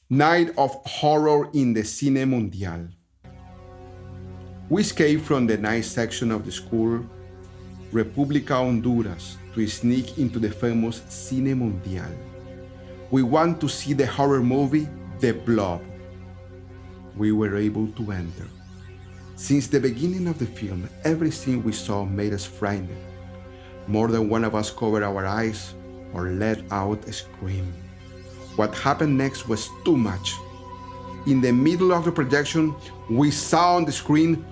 Night of Horror in the Cine Mundial. We escaped from the night section of the school, República Honduras, to sneak into the famous Cine Mundial. We want to see the horror movie The Blob. We were able to enter. Since the beginning of the film, everything we saw made us frightened. More than one of us covered our eyes or let out a scream. What happened next was too much. In the middle of the projection, we saw on the screen,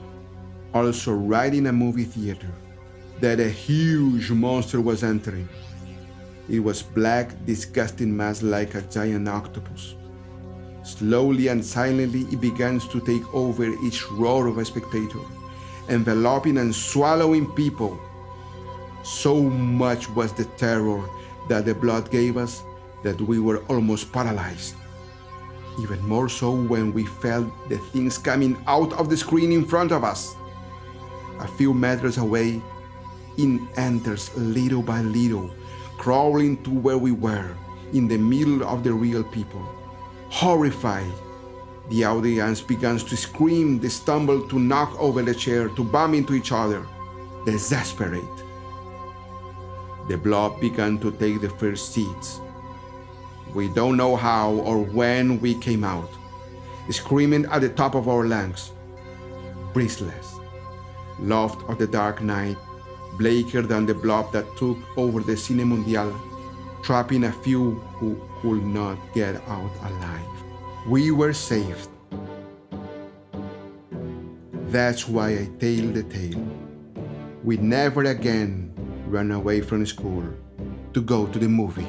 also right in a movie theater, that a huge monster was entering. It was black, disgusting mass like a giant octopus. Slowly and silently, it begins to take over each row of a spectator, enveloping and swallowing people. So much was the terror that the blood gave us that we were almost paralyzed. Even more so when we felt the things coming out of the screen in front of us. A few meters away, it enters little by little, crawling to where we were, in the middle of the real people. Horrified, the audience begins to scream, they stumble, to knock over the chair, to bump into each other, desperate. The blob began to take the first seats. We don't know how or when we came out, screaming at the top of our lungs. Breathless, loved of the dark night, blacker than the blob that took over the Cine Mundial, trapping a few who could not get out alive. We were saved. That's why I tell the tale. We never again ran away from school to go to the movie.